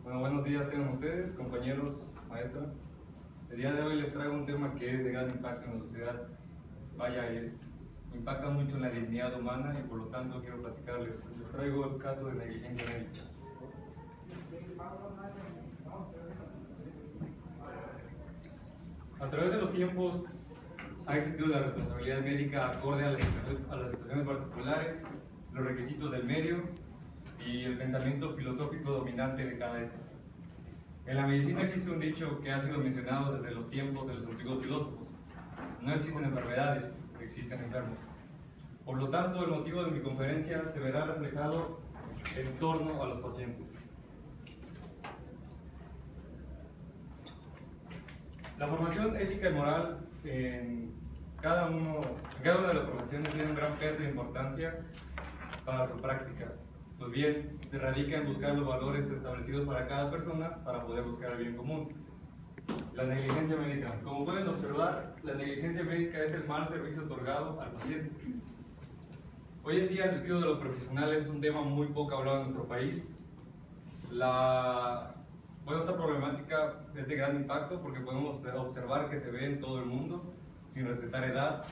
Bueno, buenos días tengan ustedes, compañeros, maestra. El día de hoy les traigo un tema que es de gran impacto en la sociedad. Vaya, impacta mucho en la dignidad humana y por lo tanto quiero platicarles. Les traigo el caso de negligencia médica. A través de los tiempos ha existido la responsabilidad médica acorde a las situaciones particulares, los requisitos del medio y el pensamiento filosófico dominante de cada época. En la medicina existe un dicho que ha sido mencionado desde los tiempos de los antiguos filósofos: no existen enfermedades, existen enfermos. Por lo tanto, el motivo de mi conferencia se verá reflejado en torno a los pacientes. La formación ética y moral en cada una de las profesiones tiene un gran peso e importancia para su práctica. Pues bien, se radica en buscar los valores establecidos para cada persona para poder buscar el bien común. La negligencia médica. Como pueden observar, la negligencia médica es el mal servicio otorgado al paciente. Hoy en día el descuido de los profesionales es un tema muy poco hablado en nuestro país. Esta problemática es de gran impacto porque podemos observar que se ve en todo el mundo sin respetar edad,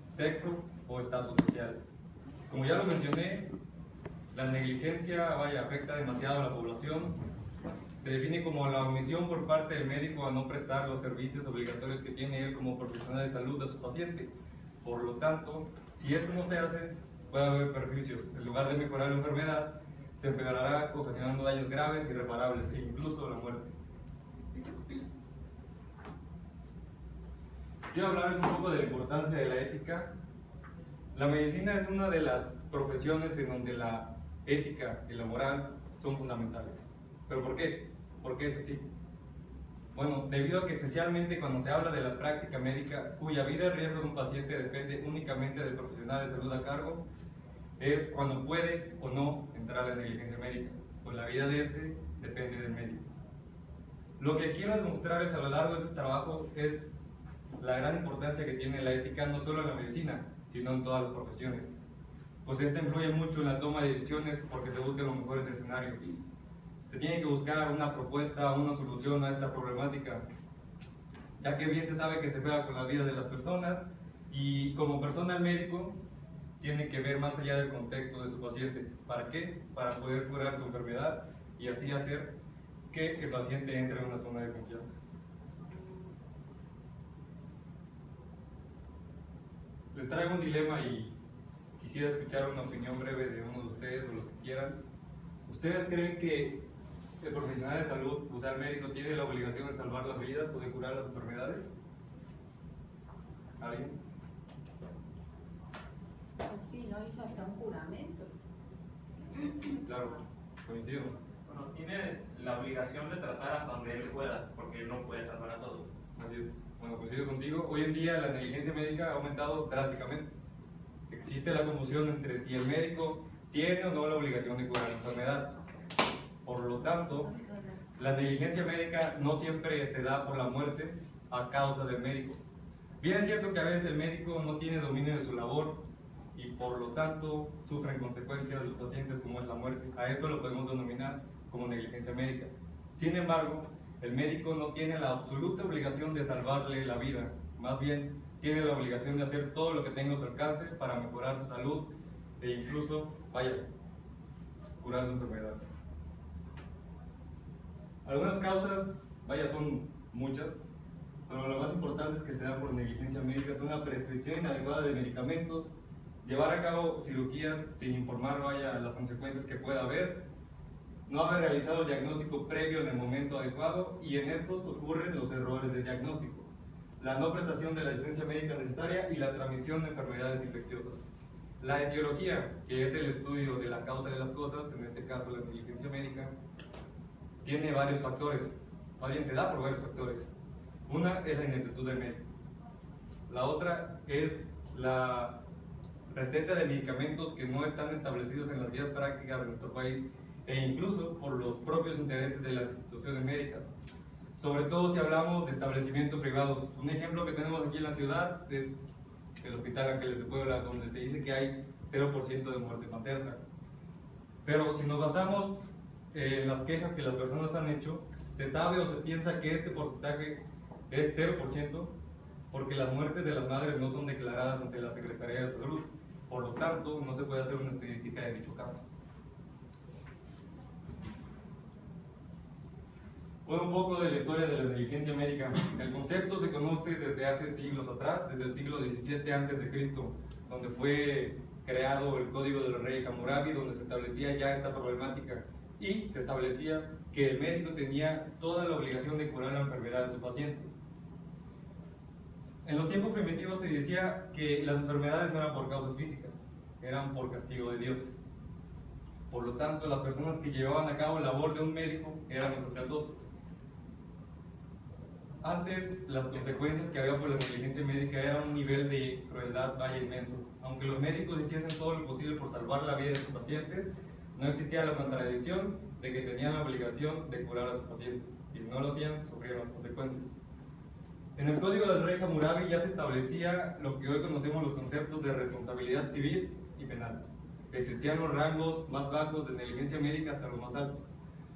sexo o estatus social. Como ya lo mencioné, la negligencia afecta demasiado a la población. Se define como la omisión por parte del médico a no prestar los servicios obligatorios que tiene él como profesional de salud a su paciente. Por lo tanto, si esto no se hace, puede haber perjuicios. En lugar de mejorar la enfermedad, se empeorará ocasionando daños graves, irreparables e incluso la muerte. Quiero hablarles un poco de la importancia de la ética. La medicina es una de las profesiones en donde la ética y la moral son fundamentales. ¿Pero por qué? ¿Por qué es así? Bueno, debido a que especialmente cuando se habla de la práctica médica, cuya vida y riesgo de un paciente depende únicamente del profesional de salud a cargo, es cuando puede o no entrar la negligencia médica, pues la vida de este depende del médico. Lo que quiero demostrarles a lo largo de este trabajo es la gran importancia que tiene la ética no solo en la medicina, sino en todas las profesiones, pues esta influye mucho en la toma de decisiones porque se buscan los mejores escenarios. Se tiene que buscar una propuesta, una solución a esta problemática, ya que bien se sabe que se juega con la vida de las personas y como personal médico tiene que ver más allá del contexto de su paciente. ¿Para qué? Para poder curar su enfermedad y así hacer que el paciente entre en una zona de confianza. Les traigo un dilema y quisiera escuchar una opinión breve de uno de ustedes o lo que quieran. ¿Ustedes creen que el profesional de salud, o sea, el médico, tiene la obligación de salvar las vidas o de curar las enfermedades? ¿Alguien? Pues sí, no hizo hasta un juramento. Sí, claro, coincido. Bueno, tiene la obligación de tratar hasta donde él pueda, porque él no puede salvar a todos. Así es, bueno, coincido contigo. Hoy en día la negligencia médica ha aumentado drásticamente. Existe la confusión entre si el médico tiene o no la obligación de curar la enfermedad. Por lo tanto, la negligencia médica no siempre se da por la muerte a causa del médico. Bien es cierto que a veces el médico no tiene dominio de su labor y por lo tanto sufren consecuencias los pacientes como es la muerte. A esto lo podemos denominar como negligencia médica. Sin embargo, el médico no tiene la absoluta obligación de salvarle la vida, más bien tiene la obligación de hacer todo lo que tenga a su alcance para mejorar su salud e incluso, curar su enfermedad. Algunas causas, son muchas, pero lo más importante es que se da por negligencia médica son la prescripción inadecuada de medicamentos, llevar a cabo cirugías sin informar las consecuencias que pueda haber, no haber realizado el diagnóstico previo en el momento adecuado y en estos ocurren los errores de diagnóstico, la no prestación de la asistencia médica necesaria y la transmisión de enfermedades infecciosas. La etiología, que es el estudio de la causa de las cosas, en este caso la negligencia médica, tiene varios factores, se da por varios factores. Una es la ineptitud del médico, la otra es la receta de medicamentos que no están establecidos en las guías prácticas de nuestro país e incluso por los propios intereses de las instituciones médicas, sobre todo si hablamos de establecimientos privados. Un ejemplo que tenemos aquí en la ciudad es el Hospital Ángeles de Puebla, donde se dice que hay 0% de muerte materna. Pero si nos basamos en las quejas que las personas han hecho, se sabe o se piensa que este porcentaje es 0%, porque las muertes de las madres no son declaradas ante la Secretaría de Salud. Por lo tanto, no se puede hacer una estadística de dicho caso. Bueno, un poco de la historia de la negligencia médica. El concepto se conoce desde hace siglos atrás, desde el siglo XVII a.C., donde fue creado el Código del Rey Hammurabi, donde se establecía ya esta problemática y se establecía que el médico tenía toda la obligación de curar la enfermedad de su paciente. En los tiempos primitivos se decía que las enfermedades no eran por causas físicas, eran por castigo de dioses. Por lo tanto, las personas que llevaban a cabo la labor de un médico eran los sacerdotes. Antes, las consecuencias que había por la negligencia médica eran un nivel de crueldad vaya inmenso. Aunque los médicos hiciesen todo lo posible por salvar la vida de sus pacientes, no existía la contradicción de que tenían la obligación de curar a su paciente, y si no lo hacían, sufrían las consecuencias. En el Código del Rey Hammurabi ya se establecía lo que hoy conocemos los conceptos de responsabilidad civil y penal. Existían los rangos más bajos de negligencia médica hasta los más altos.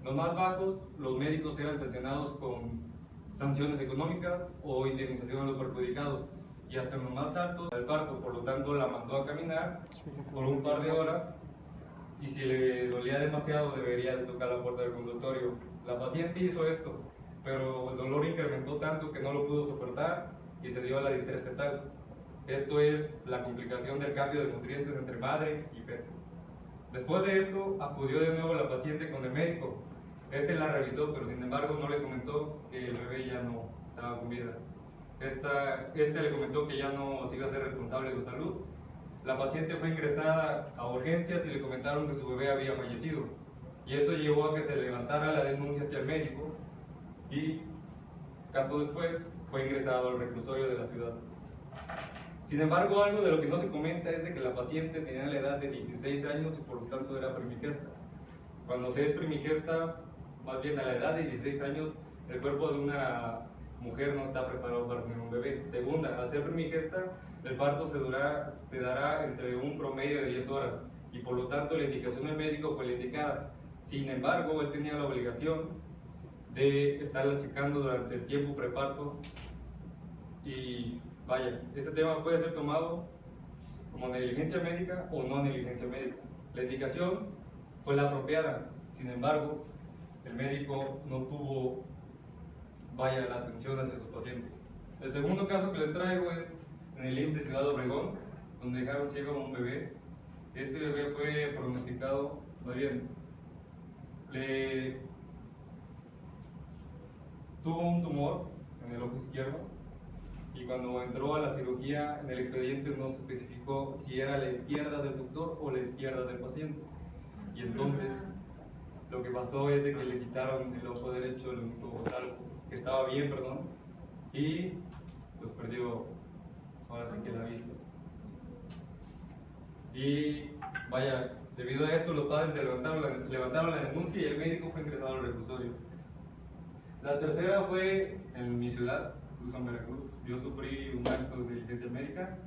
Los más bajos, los médicos eran sancionados con sanciones económicas o indemnización a los perjudicados, y hasta en los más altos del parto. Por lo tanto, la mandó a caminar por un par de horas, y si le dolía demasiado debería de tocar la puerta del consultorio. La paciente hizo esto, pero el dolor incrementó tanto que no lo pudo soportar y se dio a la distrés fetal. Esto es la complicación del cambio de nutrientes entre madre y feto. Después de esto, acudió de nuevo la paciente con el médico. Este la revisó, pero sin embargo no le comentó que el bebé ya no estaba con vida. Este le comentó que ya no se iba a ser responsable de su salud. La paciente fue ingresada a urgencias y le comentaron que su bebé había fallecido. Y esto llevó a que se levantara la denuncia hacia el médico, y caso después fue ingresado al reclusorio de la ciudad. Sin embargo, algo de lo que no se comenta es de que la paciente tenía la edad de 16 años y por lo tanto era primigesta. Cuando se es primigesta, más bien a la edad de 16 años, el cuerpo de una mujer no está preparado para tener un bebé. Segunda, al ser primigesta, el parto se dará entre un promedio de 10 horas, y por lo tanto la indicación del médico fue la indicada. Sin embargo, él tenía la obligación de estarla checando durante el tiempo preparto, y vaya, este tema puede ser tomado como negligencia médica o no negligencia médica. La indicación fue la apropiada, sin embargo, el médico no tuvo, vaya, la atención hacia su paciente. El segundo caso que les traigo es en el IMSS de Ciudad Obregón, donde dejaron ciego a un bebé. Este bebé fue pronosticado, muy bien, tuvo un tumor en el ojo izquierdo, y cuando entró a la cirugía en el expediente no se especificó si era la izquierda del doctor o la izquierda del paciente, y entonces lo que pasó es de que le quitaron el ojo derecho, el único ojo salvo, que estaba bien, perdón, y pues perdió ahora sí que la vista. Y vaya, debido a esto los padres levantaron la denuncia y el médico fue ingresado al reclusorio. La tercera fue en mi ciudad, Tucson, Veracruz. Yo sufrí un acto de negligencia médica.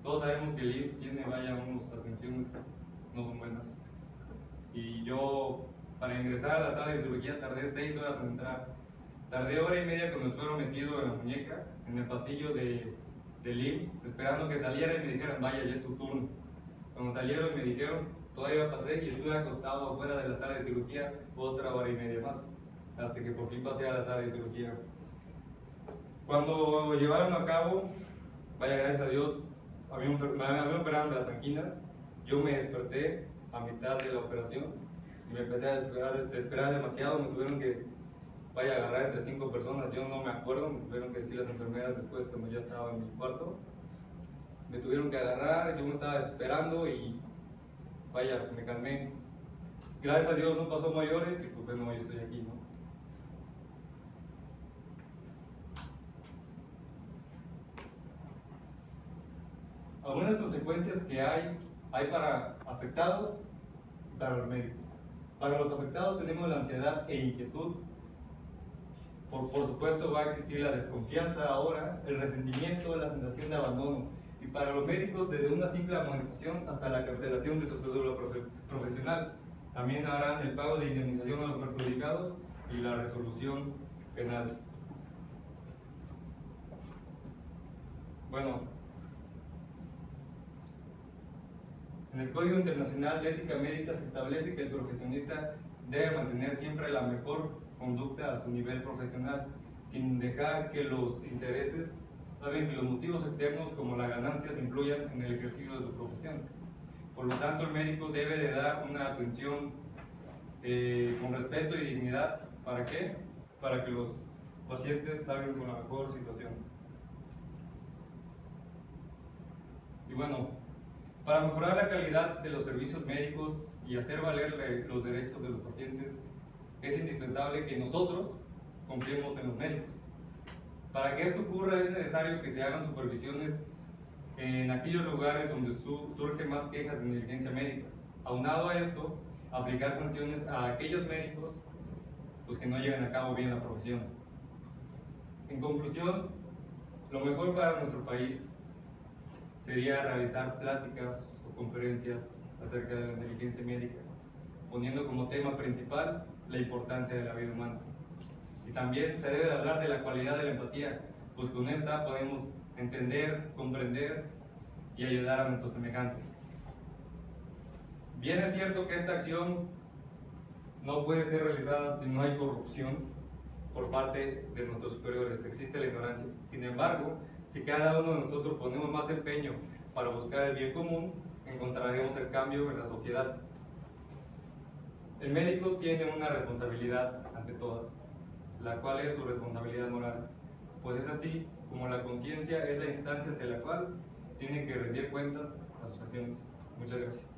Todos sabemos que el IMSS tiene, vaya, unas atenciones que no son buenas. Y yo, para ingresar a la sala de cirugía, tardé 6 horas en entrar. Tardé hora y media con el suero metido en la muñeca, en el pasillo del IMSS, esperando que saliera y me dijeran, vaya, ya es tu turno. Cuando salieron me dijeron, todavía pasé y estuve acostado afuera de la sala de cirugía otra hora y media más, hasta que por fin pasé a la sala de cirugía. Cuando lo llevaron a cabo, vaya, gracias a Dios, me habían operado de las anginas. Yo me desperté a mitad de la operación y me empecé a desesperar demasiado. Me tuvieron que, vaya, agarrar entre 5 personas, yo no me acuerdo, me tuvieron que decir las enfermeras después cuando ya estaba en mi cuarto. Me tuvieron que agarrar, yo me estaba desesperando y vaya, me calmé. Gracias a Dios no pasó mayores y pues bueno, yo estoy aquí, ¿no? Algunas consecuencias que hay para afectados y para los médicos. Para los afectados tenemos la ansiedad e inquietud. Por supuesto va a existir la desconfianza ahora, el resentimiento, la sensación de abandono. Y para los médicos, desde una simple amonestación hasta la cancelación de su cédula profesional. También harán el pago de indemnización a los perjudicados y la resolución penal. Bueno, en el Código Internacional de Ética Médica se establece que el profesionista debe mantener siempre la mejor conducta a su nivel profesional, sin dejar que los intereses, saben que los motivos externos como la ganancia influyan en el ejercicio de su profesión. Por lo tanto, el médico debe de dar una atención con respeto y dignidad. ¿Para qué? Para que los pacientes salgan con la mejor situación. Y bueno, para mejorar la calidad de los servicios médicos y hacer valer los derechos de los pacientes, es indispensable que nosotros confiemos en los médicos. Para que esto ocurra es necesario que se hagan supervisiones en aquellos lugares donde surgen más quejas de negligencia médica. Aunado a esto, aplicar sanciones a aquellos médicos pues, que no lleven a cabo bien la profesión. En conclusión, lo mejor para nuestro país sería realizar pláticas o conferencias acerca de la negligencia médica, poniendo como tema principal la importancia de la vida humana. Y también se debe de hablar de la cualidad de la empatía, pues con esta podemos entender, comprender y ayudar a nuestros semejantes. Bien es cierto que esta acción no puede ser realizada si no hay corrupción por parte de nuestros superiores, existe la ignorancia. Sin embargo, si cada uno de nosotros ponemos más empeño para buscar el bien común, encontraremos el cambio en la sociedad. El médico tiene una responsabilidad ante todas, la cual es su responsabilidad moral, pues es así como la conciencia es la instancia ante la cual tiene que rendir cuentas a sus acciones. Muchas gracias.